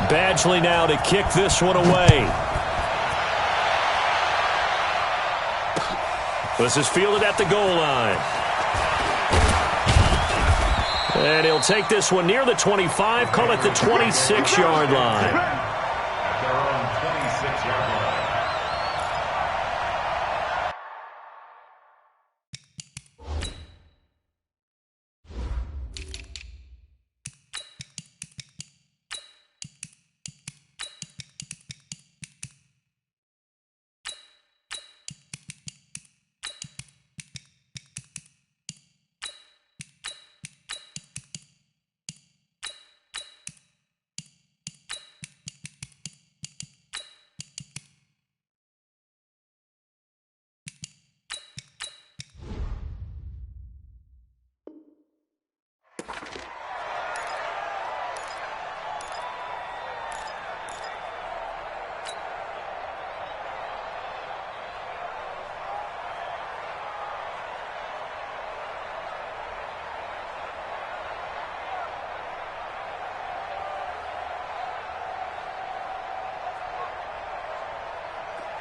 Badgley now to kick this one away. This is fielded at the goal line. And he'll take this one near the 25, call it the 26-yard line. At their own 26-yard line.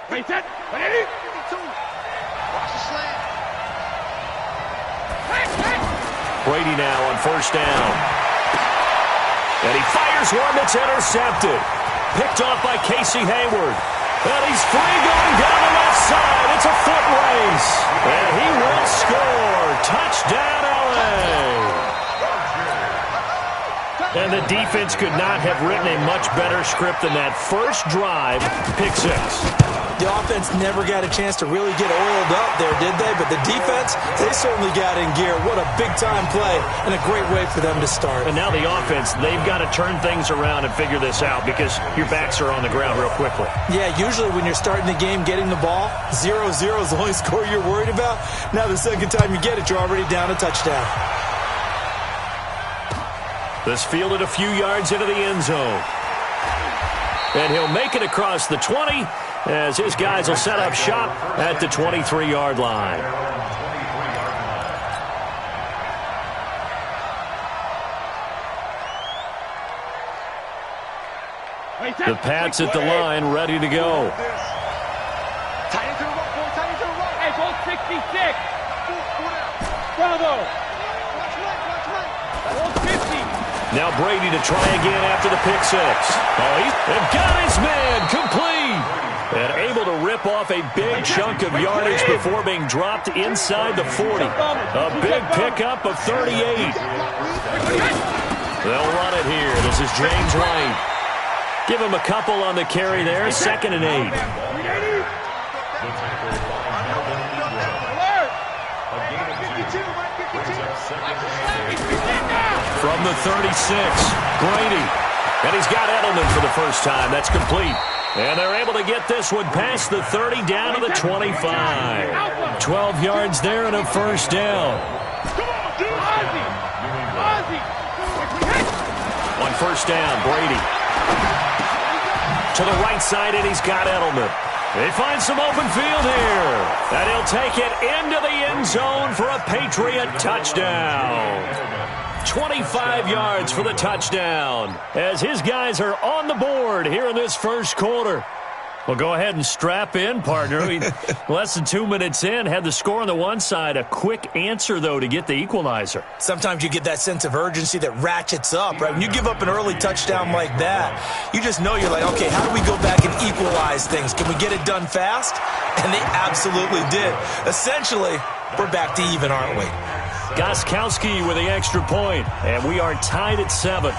Ready, set, ready. Watch the slant. Brady now on first down. And he fires one that's intercepted. Picked off by Casey Hayward. And he's free going down the left side. It's a foot race. And he will score. Touchdown, LA. And the defense could not have written a much better script than that first drive. Pick six. The offense never got a chance to really get oiled up there, did they? But the defense, they certainly got in gear. What a big-time play and a great way for them to start. And now the offense, they've got to turn things around and figure this out because your backs are on the ground real quickly. Yeah, usually when you're starting the game getting the ball, 0-0 is the only score you're worried about. Now the second time you get it, you're already down a touchdown. This fielded a few yards into the end zone. And he'll make it across the 20 as his guys will set up shop at the 23-yard line. The Pats at the line, ready to go. Tight into the right, boy, tight into the right. Hey, go 66. Bravo. Watch right. 50. Now Brady to try again after the pick six. Oh, he's got his man complete. And able to rip off a big chunk of yardage before being dropped inside the 40. A big pickup of 38. They'll run it here. This is James White. Give him a couple on the carry there. 2nd and 8. From the 36, Grady. And he's got Edelman for the first time. That's complete. And they're able to get this one past the 30 down to the 25. 12 yards there and a first down. On first down, Brady. To the right side, and he's got Edelman. They find some open field here. And he'll take it into the end zone for a Patriot touchdown. 25 yards for the touchdown as his guys are on the board here in this first quarter. Well, go ahead and strap in, partner. Less than 2 minutes in, had the score on the one side. A quick answer, though, to get the equalizer. Sometimes you get that sense of urgency that ratchets up, right? When you give up an early touchdown like that, you just know you're like, okay, how do we go back and equalize things? Can we get it done fast? And they absolutely did. Essentially, we're back to even, aren't we? Gostkowski with the extra point, and we are tied at 7.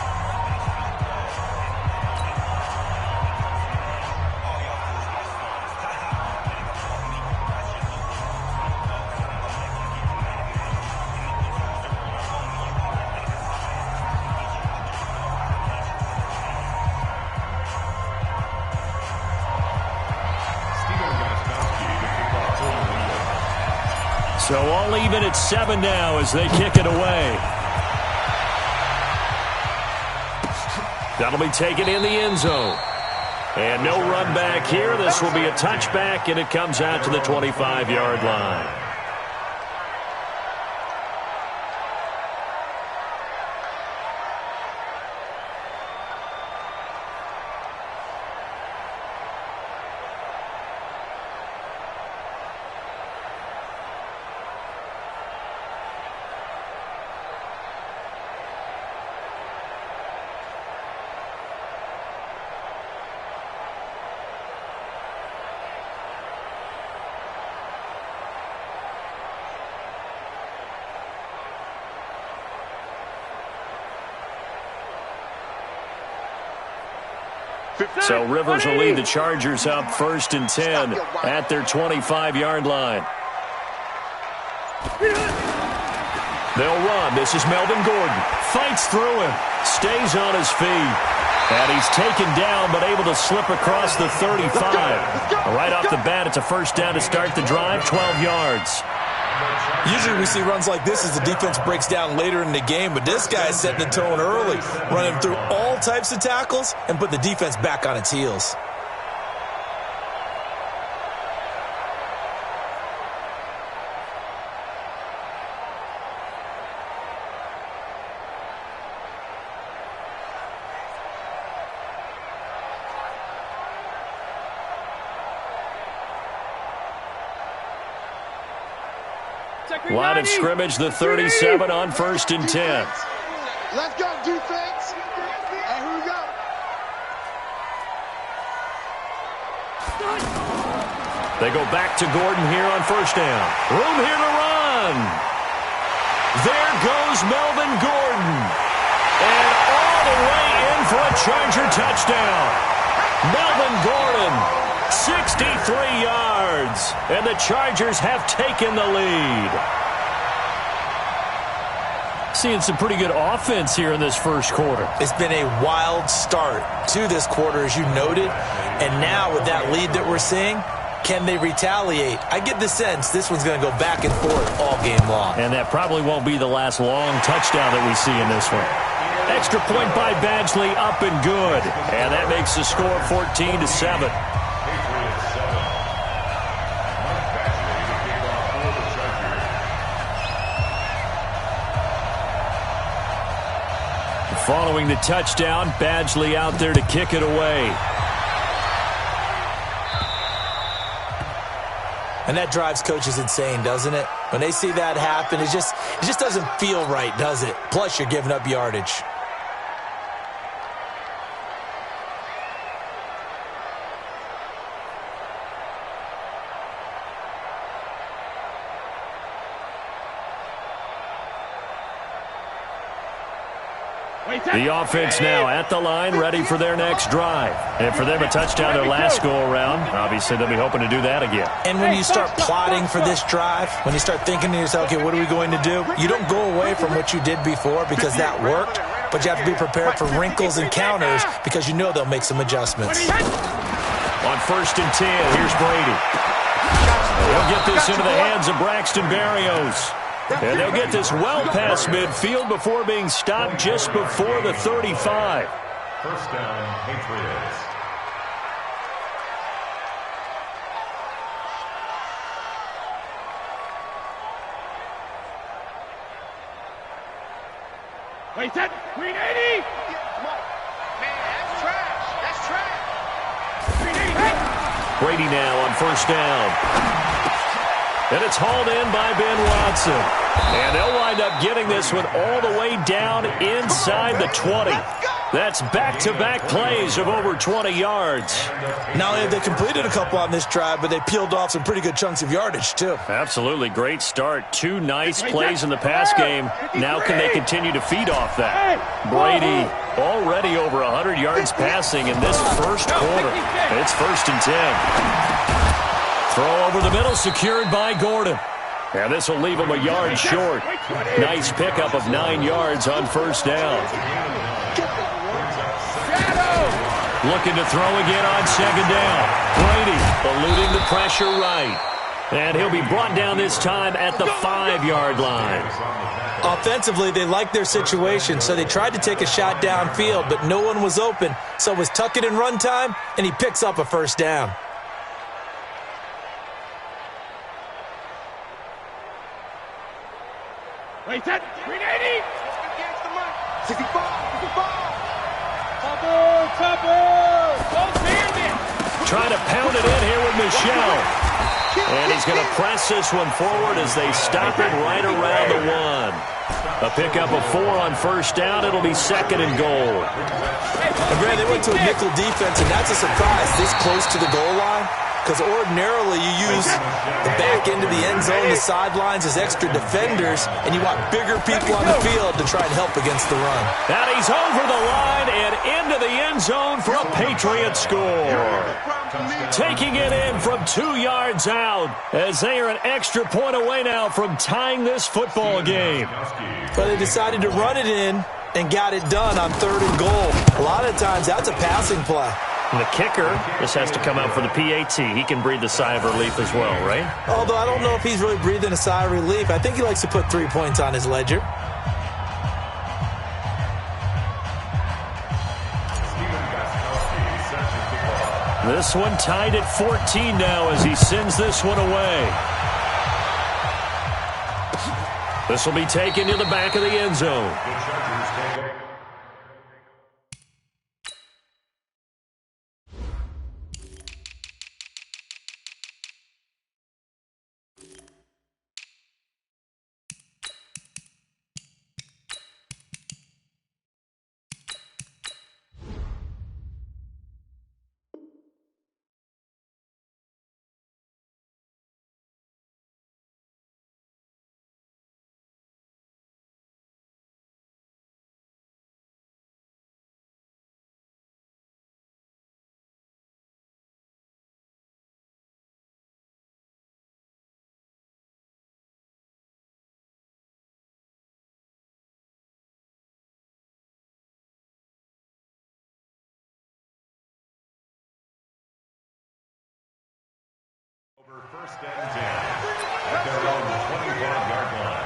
So all even at 7 now as they kick it away. That'll be taken in the end zone. And no run back here. This will be a touchback, and it comes out to the 25-yard line. So Rivers will lead the Chargers up 1st and 10 at their 25-yard line. They'll run. This is Melvin Gordon. Fights through him. Stays on his feet. And he's taken down, but able to slip across the 35. Right off the bat, it's a 1st down to start the drive, 12 yards. Usually we see runs like this as the defense breaks down later in the game, but this guy is setting the tone early, running through all types of tackles and put the defense back on its heels. Line of scrimmage, the 37 on 1st and 10. Let's go, defense. And here we go. They go back to Gordon here on 1st down. Room here to run. There goes Melvin Gordon. And all the way in for a Charger touchdown. Melvin Gordon, 63 yards. And the Chargers have taken the lead. Seeing some pretty good offense here in this 1st quarter. It's been a wild start to this quarter, as you noted. And now with that lead that we're seeing, can they retaliate? I get the sense this one's going to go back and forth all game long. And that probably won't be the last long touchdown that we see in this one. Extra point by Badgley, up and good. And that makes the score 14-7. Following the touchdown, Badgley out there to kick it away. And that drives coaches insane, doesn't it? When they see that happen, it just doesn't feel right, does it? Plus, you're giving up yardage. The offense now at the line, ready for their next drive. And for them, a touchdown their last go-around. Obviously, they'll be hoping to do that again. And when you start plotting for this drive, when you start thinking to yourself, okay, what are we going to do? You don't go away from what you did before because that worked, but you have to be prepared for wrinkles and counters because you know they'll make some adjustments. On 1st and 10, here's Brady. He'll get this into the hands of Braxton Berrios. And they'll get this well past midfield before being stopped just before the 35. 1st down, Patriots. Wait, that Green 80! Man, that's trash. That's trash. Green 80! Brady now on 1st down. And it's hauled in by Ben Watson. And they'll wind up getting this one all the way down inside the 20. That's back-to-back plays of over 20 yards. Not only have they completed a couple on this drive, but they peeled off some pretty good chunks of yardage, too. Absolutely great start. 2 nice plays in the pass game. Now can they continue to feed off that? Brady already over 100 yards passing in this 1st quarter. It's 1st and 10. Throw over the middle, secured by Gordon. And this will leave him a yard short. Nice pickup of 9 yards on 1st down. Looking to throw again on 2nd down. Brady eluding the pressure right. And he'll be brought down this time at the 5-yard line. Offensively, they liked their situation, so they tried to take a shot downfield, but no one was open. So it was tuck it in run time, and he picks up a 1st down. Wait, that Green 80! 65. Trying to pound it in here with Michelle. And he's going to press this one forward as they stop it right around the 1. A pickup of 4 on 1st down. It'll be 2nd and goal. And Brad, they went to a nickel defense, and that's a surprise this close to the goal line. because ordinarily you use the back end of the end zone, the sidelines as extra defenders, and you want bigger people on the field to try and help against the run. And he's over the line and into the end zone for a Patriot score. Taking it in from 2 yards out as they are an extra point away now from tying this football game. But they decided to run it in and got it done on 3rd and goal. A lot of times that's a passing play. And the kicker just has to come out for the PAT. He can breathe a sigh of relief as well, right? Although I don't know if he's really breathing a sigh of relief. I think he likes to put 3 points on his ledger. This one tied at 14 now as he sends this one away. This will be taken to the back of the end zone. Over 1st and 10 at their own 25-yard line.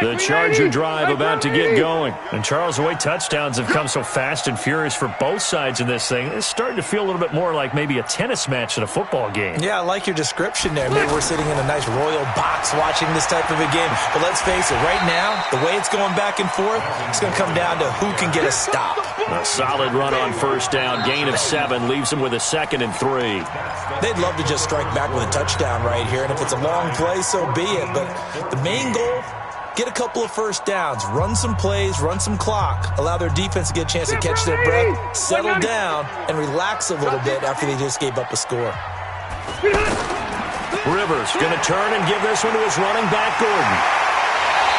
The Charger drive about to get going. And Charles, the way touchdowns have come so fast and furious for both sides in this thing, it's starting to feel a little bit more like maybe a tennis match than a football game. Yeah, I like your description there. Maybe we're sitting in a nice royal box watching this type of a game. But let's face it, right now, the way it's going back and forth, it's going to come down to who can get a stop. A solid run on 1st down. Gain of 7 leaves them with a 2nd and 3. They'd love to just strike back with a touchdown right here. And if it's a long play, so be it. But the main goal, get a couple of 1st downs, run some plays, run some clock, allow their defense to get a chance to catch their breath, settle down, and relax a little bit after they just gave up a score. Rivers going to turn and give this one to his running back, Gordon.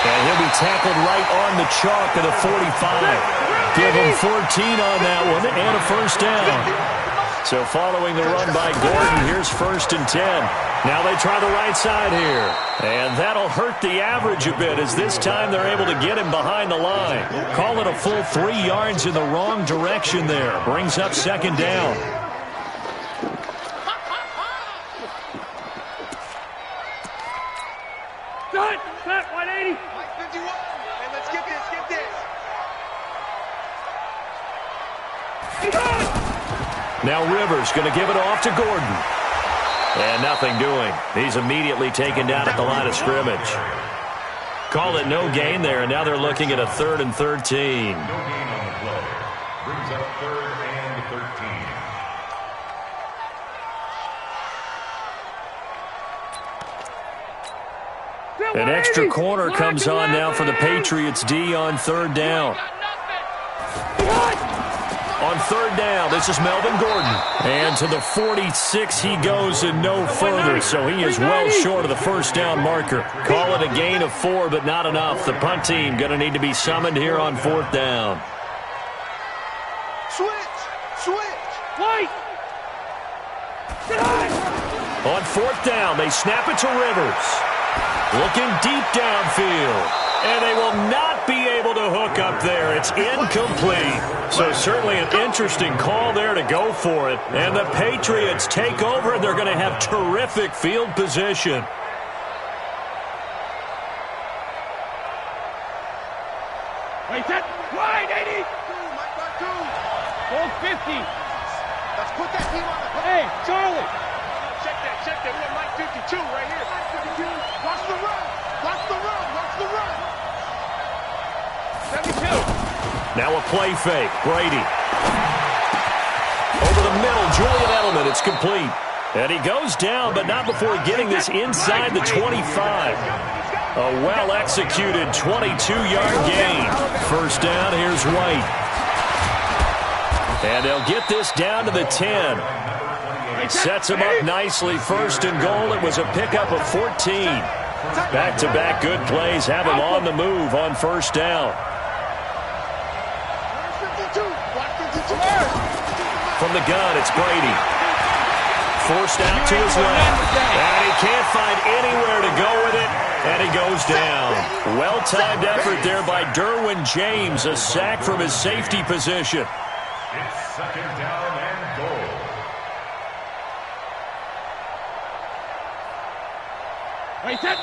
And he'll be tackled right on the chalk at the 45. Give him 14 on that one and a 1st down. So following the run by Gordon, here's 1st and 10. Now they try the right side here. And that'll hurt the average a bit as this time they're able to get him behind the line. Call it a full 3 yards in the wrong direction there. Brings up 2nd down. Cut, 180. 51. Hey, let's get this. Now Rivers going to give it off to Gordon. And nothing doing. He's immediately taken down at the line of scrimmage. Call it no gain there, and now they're looking at a 3rd and 13. No gain on the play. Brings up 3rd and 13. An extra corner comes on now for the Patriots D on 3rd down. On 3rd down, this is Melvin Gordon. And to the 46 he goes and no further, so he is well short of the 1st down marker. Call it a gain of 4, but not enough. The punt team going to need to be summoned here on 4th down. Switch. White. On 4th down, they snap it to Rivers. Looking deep downfield. And they will not be able to hook up there. It's incomplete. So certainly an interesting call there to go for it. And the Patriots take over, and they're going to have terrific field position. Wait, set. Wide, 80. Hold 50. Let's put that team on the hook. Hey, Charlie. Check that. We got Mike 52 right here. Watch the run. 72. Now a play fake. Brady. Over the middle, Julian Edelman. It's complete. And he goes down, but not before getting this inside the 25. A well-executed 22-yard gain. First down, here's White. And they'll get this down to the 10. Sets him up nicely. First and goal. It was a pickup of 14. Back-to-back good plays have him on the move on first down. From the gun, it's Brady. Forced out to his left. And he can't find anywhere to go with it. And he goes down. Well-timed effort there by Derwin James. A sack from his safety position. It's second down and goal.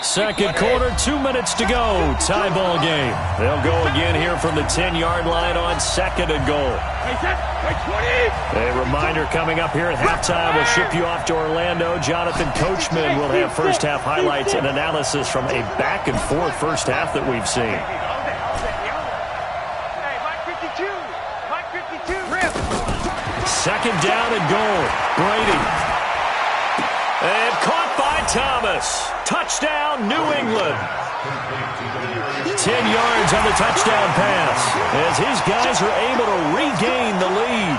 Second quarter, 2 minutes to go. Tie ball game. They'll go again here from the 10-yard line on second and goal. A reminder coming up here at halftime. We'll ship you off to Orlando. Jonathan Coachman will have first half highlights and analysis from a back-and-forth first half that we've seen. Second down and goal. Brady. And caught by Thomas. Touchdown, New England. 10 yards on the touchdown pass as his guys are able to regain the lead.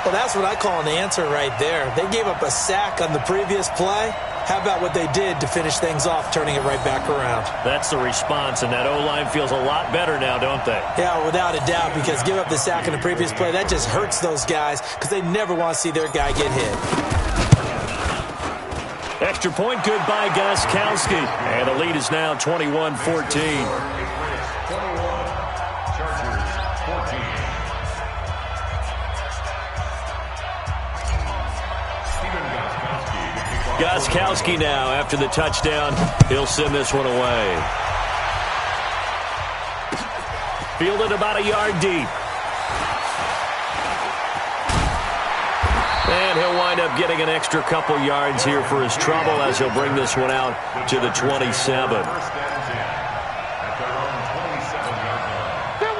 Well, that's what I call an answer right there. They gave up a sack on the previous play. How about what they did to finish things off, turning it right back around? That's the response, and that O-line feels a lot better now, don't they? Yeah, without a doubt, because give up the sack in the previous play, that just hurts those guys because they never want to see their guy get hit. Extra point good by Gostkowski. And the lead is now 21-14. Gostkowski now after the touchdown. He'll send this one away. Fielded about a yard deep. And he'll wind up getting an extra couple yards here for his trouble as he'll bring this one out to the 27.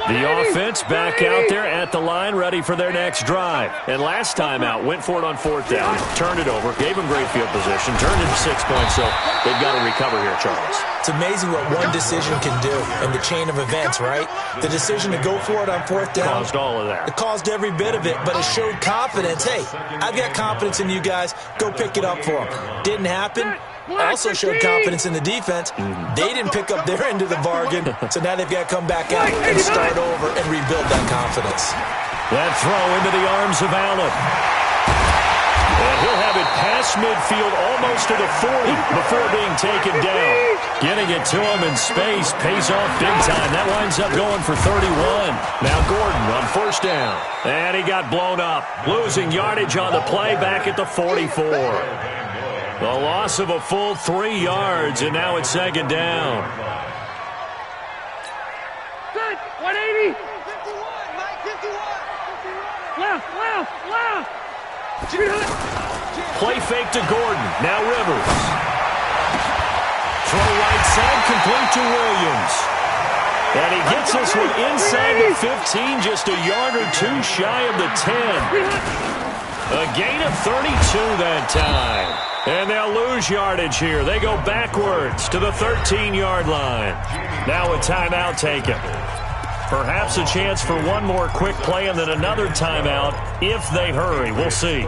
The offense back out there at the line, ready for their next drive. And last time out, went for it on fourth down, turned it over, gave him great field position, turned it to 6 points, so they've got to recover here, Charles. It's amazing what one decision can do in the chain of events, right? The decision to go for it on fourth down. Caused all of that. It caused every bit of it, but it showed confidence. Hey, I've got confidence in you guys. Go pick it up for them. Didn't happen. Also showed confidence in the defense. They didn't pick up their end of the bargain, so now they've got to come back out and start over and rebuild that confidence. That throw into the arms of Allen. And he'll have it past midfield almost to the 40 before being taken down. Getting it to him in space pays off big time. That winds up going for 31. Now Gordon on first down. And he got blown up. Losing yardage on the play back at the 44. The loss of a full 3 yards, and now it's second down. 180. 51, Mike, 51. Left. Play fake to Gordon. Now Rivers. Throw right side, complete to Williams. And he gets this one inside the 15, just a yard or two shy of the 10. A gain of 32 that time. And they'll lose yardage here. They go backwards to the 13-yard line. Now a timeout taken. Perhaps a chance for one more quick play and then another timeout if they hurry. We'll see.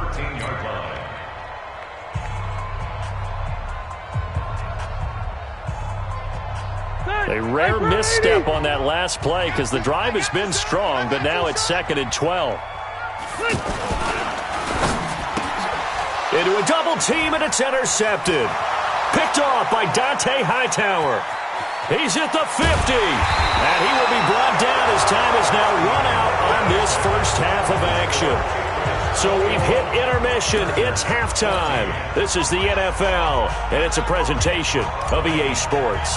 A rare misstep on that last play because the drive has been strong, but now it's second and 12. Into a double team, and it's intercepted. Picked off by Dante Hightower. He's at the 50. And he will be brought down as time has now run out on this first half of action. So we've hit intermission. It's halftime. This is the NFL, and it's a presentation of EA Sports.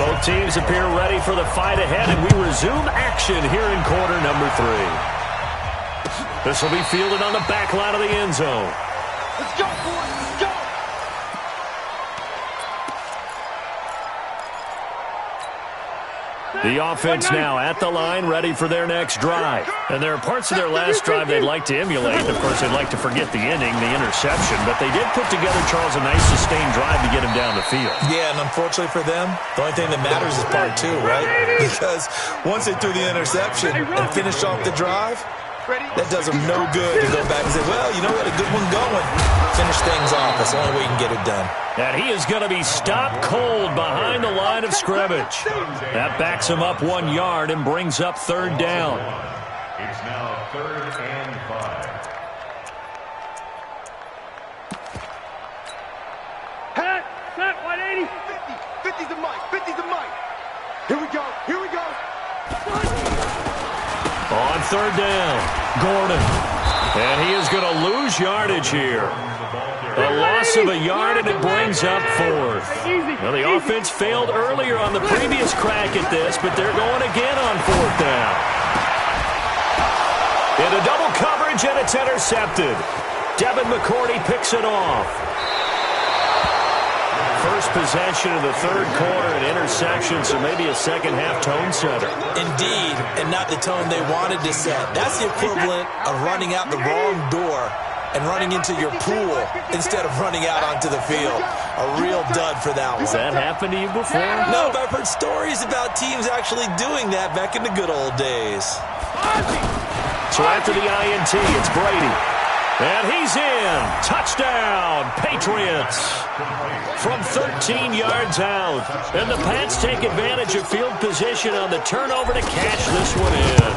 Both teams appear ready for the fight ahead, and we resume action here in quarter number 3. This will be fielded on the back line of the end zone. Let's go, boys. Let's go. The offense now at the line, ready for their next drive. And there are parts of their last drive they'd like to emulate. Of course, they'd like to forget the inning, the interception. But they did put together, Charles, a nice sustained drive to get him down the field. Yeah, and unfortunately for them, the only thing that matters is part two, right? Because once they threw the interception and finished off the drive, that does them no good to go back and say, well, you know, we had a good one going. Finish things off. That's the only way you can get it done. And he is going to be stopped cold behind the line of scrimmage. That backs him up 1 yard and brings up third down. It's now 3rd and 5. Set, 180. 50's the mic. 50's the mic. Here we go. Here we go. On third down, Gordon. And he is going to lose yardage here. A loss of a yard, and it brings up fourth. Now, the offense failed earlier on the previous crack at this, but they're going again on fourth down. Into double coverage, and it's intercepted. Devin McCourty picks it off. First possession of the third quarter, an interception, so maybe a second-half tone setter. Indeed, and not the tone they wanted to set. That's the equivalent of running out the wrong door and running into your pool instead of running out onto the field. A real dud for that one. Has that happened to you before? No, but I've heard stories about teams actually doing that back in the good old days. So after the INT, it's Brady. And he's in. Touchdown, Patriots. From 13 yards out. And the Pats take advantage of field position on the turnover to cash this one in.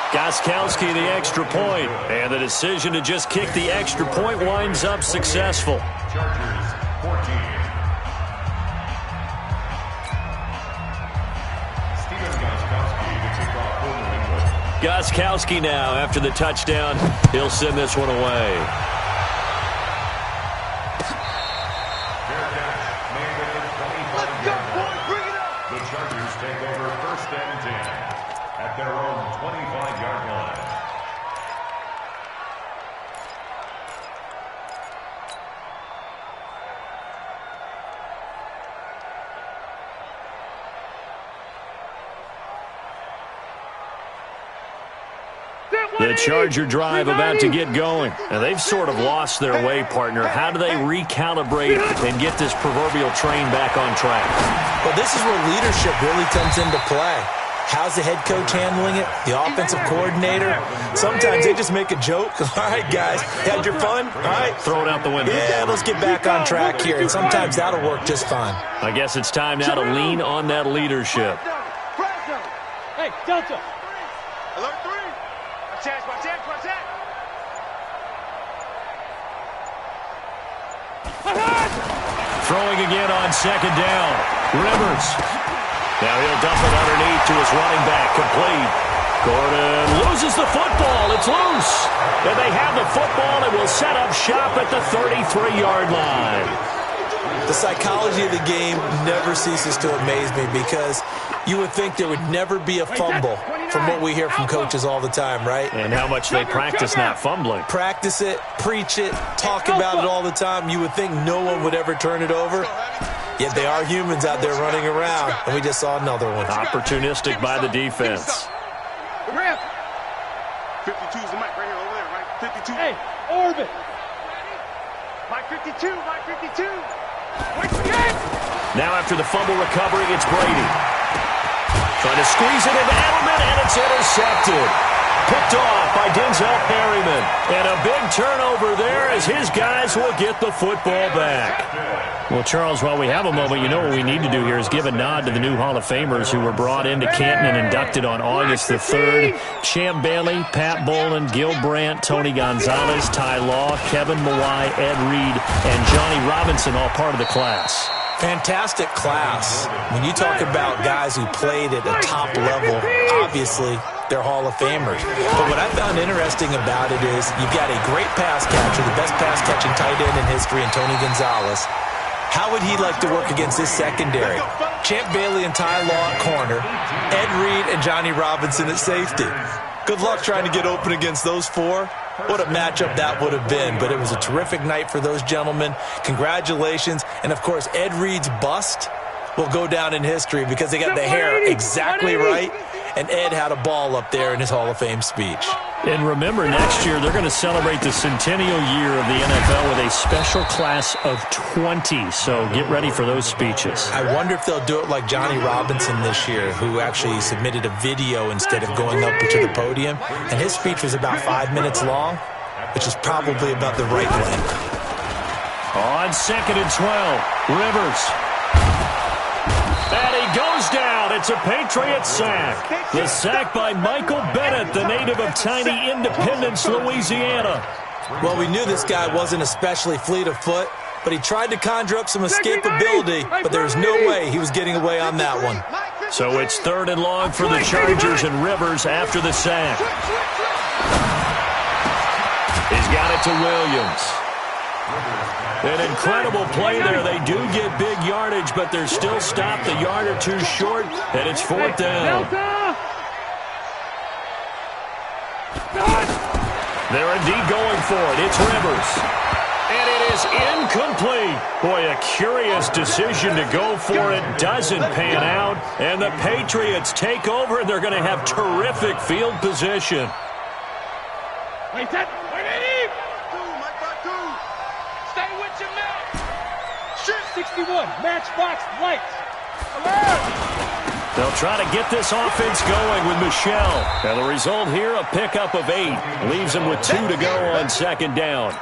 Gostkowski the extra point. And the decision to just kick the extra point winds up successful. Chargers 14. Steven Gostkowski to take off for New England. Gostkowski now after the touchdown. He'll send this one away. Fair catch made at the 25-yard line. The Chargers take over 1st and 10 at their own 25-yard line. The Charger drive about to get going. And they've sort of lost their way, partner. How do they recalibrate and get this proverbial train back on track? Well, this is where leadership really comes into play. How's the head coach handling it? The offensive coordinator? Sometimes they just make a joke. All right, guys, had your fun? All right. Throw it out the window. Yeah, let's get back on track here. And sometimes that'll work just fine. I guess it's time now to lean on that leadership. Hey, Delta. Alert 3. Watch out. Throwing again on second down. Rivers. Now he'll dump it underneath to his running back. Complete. Gordon loses the football. It's loose. And they have the football and will set up shop at the 33-yard line. The psychology of the game never ceases to amaze me because you would think there would never be a fumble from what we hear from coaches all the time, right? And how much they practice not fumbling. Practice it, preach it, talk about it all the time. You would think no one would ever turn it over. Yet they are humans out there running around, and we just saw another one. Opportunistic by the defense. 52 is the mic right here over there, right? 52. Hey, orbit. Mike 52, Mike 52. Now after the fumble recovery, it's Brady. Trying to squeeze it into Edelman, and it's intercepted. Picked off by Denzel Perryman. And a big turnover there as his guys will get the football back. Well, Charles, while we have a moment, you know what we need to do here is give a nod to the new Hall of Famers who were brought into Canton and inducted on August the 3rd. Champ Bailey, Pat Bolin, Gil Brandt, Tony Gonzalez, Ty Law, Kevin Mawai, Ed Reed, and Johnny Robinson, all part of the class. Fantastic class. When you talk about guys who played at a top level, obviously they're Hall of Famers. But what I found interesting about it is you've got a great pass catcher, the best pass-catching tight end in history, and Tony Gonzalez. How would he like to work against this secondary? Champ Bailey and Ty Law at corner, Ed Reed and Johnny Robinson at safety. Good luck trying to get open against those four. What a matchup that would have been. But it was a terrific night for those gentlemen. Congratulations. And, of course, Ed Reed's bust will go down in history because they got the hair exactly right, and Ed had a ball up there in his Hall of Fame speech. And remember, next year they're going to celebrate the centennial year of the NFL with a special class of 20, so get ready for those speeches. I wonder if they'll do it like Johnny Robinson this year, who actually submitted a video instead of going up to the podium, and his speech was about 5 minutes long, which is probably about the right length. On 2nd and 12, Rivers. And he goes down. It's a Patriot sack. The sack by Michael Bennett, the native of tiny Independence, Louisiana. Well, we knew this guy wasn't especially fleet of foot, but he tried to conjure up some escapability, but there was no way he was getting away on that one. So it's 3rd and long for the Chargers, and Rivers after the sack. He's got it to Williams. An incredible play there. They do get big yardage, but they're still stopped a yard or two short, and it's 4th down. They're indeed going for it. It's Rivers. And it is incomplete. Boy, a curious decision to go for it. Doesn't pan out, and the Patriots take over, and they're going to have terrific field position. Wait, that. Stay with your man. 61, matchbox lights. Alert! They'll try to get this offense going with Michelle. And the result here, a pickup of 8. Leaves them with 2 to go on 2nd down.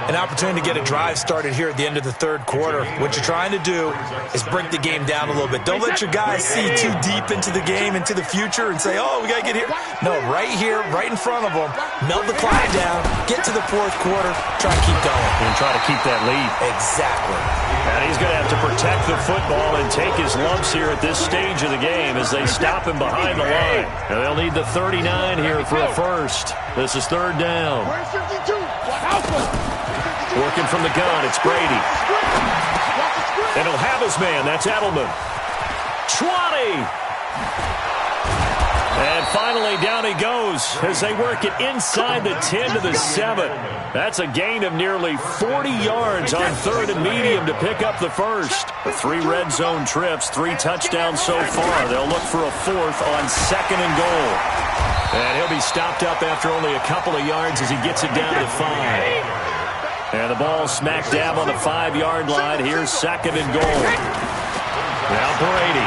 An opportunity to get a drive started here at the end of the 3rd quarter. What you're trying to do is break the game down a little bit. Don't let your guys see too deep into the game, into the future, and say, oh, we got to get here. No, right here, right in front of them, melt the clock down, get to the 4th quarter, try to keep going. And try to keep that lead. Exactly. And he's going to have to protect the football and take his lumps here at this stage of the game as they stop him behind the line. And they'll need the 39 here for a first. This is 3rd down. Working from the gun, it's Brady. And he'll have his man, that's Edelman. 20! And finally, down he goes as they work it inside the 10 to the 7. That's a gain of nearly 40 yards on 3rd and medium to pick up the first. The 3 red zone trips, 3 touchdowns so far. They'll look for a 4th on 2nd and goal. And he'll be stopped up after only a couple of yards as he gets it down to the 5. And the ball smack dab on the 5-yard line. Here's 2nd and goal. Now Brady.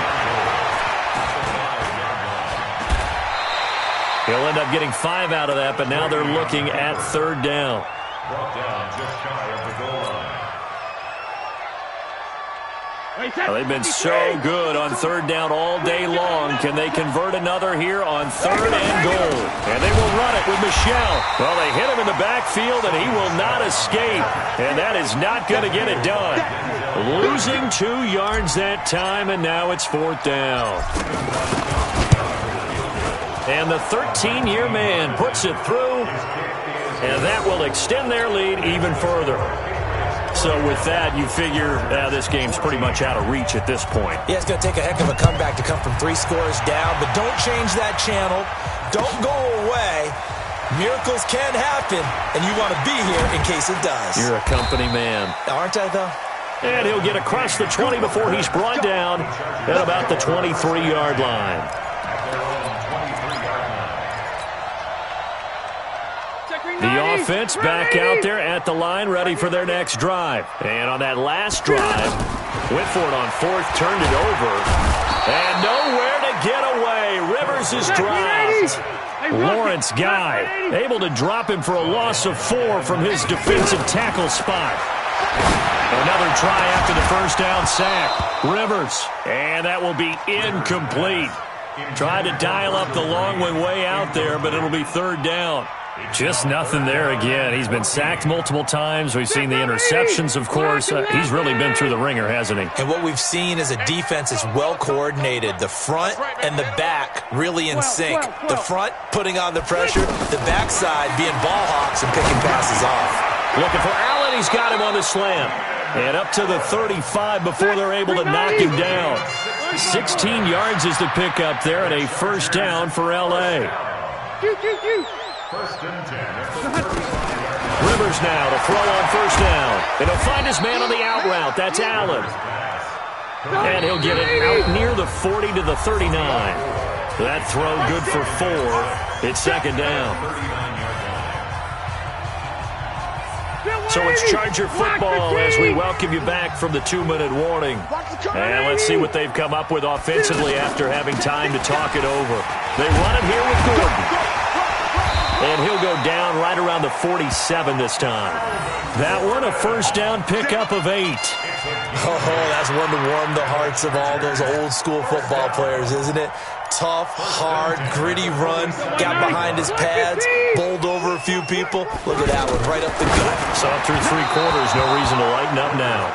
He'll end up getting 5 out of that, but now they're looking at 3rd down. Brought down just shy of the goal line. Well, they've been so good on 3rd down all day long. Can they convert another here on 3rd and goal? And they will run it with Michelle. Well, they hit him in the backfield, and he will not escape. And that is not going to get it done. Losing 2 yards that time, and now it's 4th down. And the 13-year man puts it through, and that will extend their lead even further. So with that, you figure this game's pretty much out of reach at this point. Yeah, it's going to take a heck of a comeback to come from 3 scores down, but don't change that channel. Don't go away. Miracles can happen, and you want to be here in case it does. You're a company man. Aren't I, though? And he'll get across the 20 before he's brought down at about the 23-yard line. The offense back out there at the line, ready for their next drive. And on that last drive, went for it on 4th, turned it over. And nowhere to get away. Rivers is dropped. Lawrence Guy able to drop him for a loss of 4 from his defensive tackle spot. Another try after the first down sack. Rivers. And that will be incomplete. Tried to dial up the long one way out there, but it'll be 3rd down. Just nothing there again. He's been sacked multiple times. We've seen the interceptions, of course. He's really been through the ringer, hasn't he? And what we've seen is a defense that's well coordinated. The front and the back really in sync. The front putting on the pressure, the backside being ball hawks and picking passes off. Looking for Allen. He's got him on the slam. And up to the 35 before they're able to knock him down. 16 yards is the pickup there and a first down for L.A. First and 10. Rivers now to throw on first down. And he'll find his man on the out route. That's Allen. And he'll get it out near the 40 to the 39. That throw good for 4. It's second down. So it's Charger football as we welcome you back from the 2-minute warning. And let's see what they've come up with offensively after having time to talk it over. They run it here with Gordon. And he'll go down right around the 47 this time. That one, a first down pickup of 8. Oh, that's one to warm the hearts of all those old school football players, isn't it? Tough, hard, gritty run, got behind his pads, bowled over a few people. Look at that one, right up the gut. Saw it through 3 quarters, no reason to lighten up now.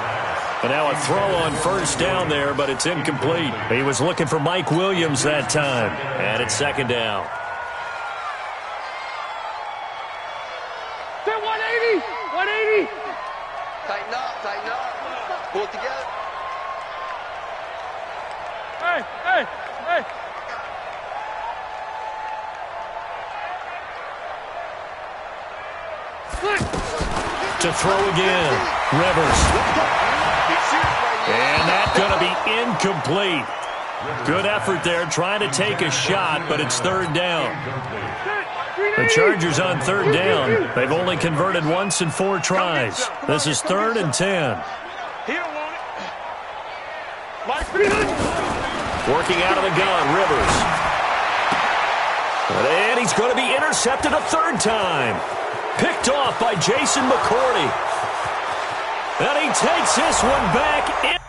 And now a throw on first down there, but it's incomplete. He was looking for Mike Williams that time, and it's second down. They're 180! 180! Tighten up. Pull it together. Hey! To throw again, Rivers. And that's going to be incomplete. Good effort there trying to take a shot, but it's third down. The Chargers on third down. They've only converted once in 4 tries. This is 3rd and 10. He don't want it. Working out of the gun, Rivers. And he's going to be intercepted a 3rd time. Picked off by Jason McCourty. And he takes this one back in.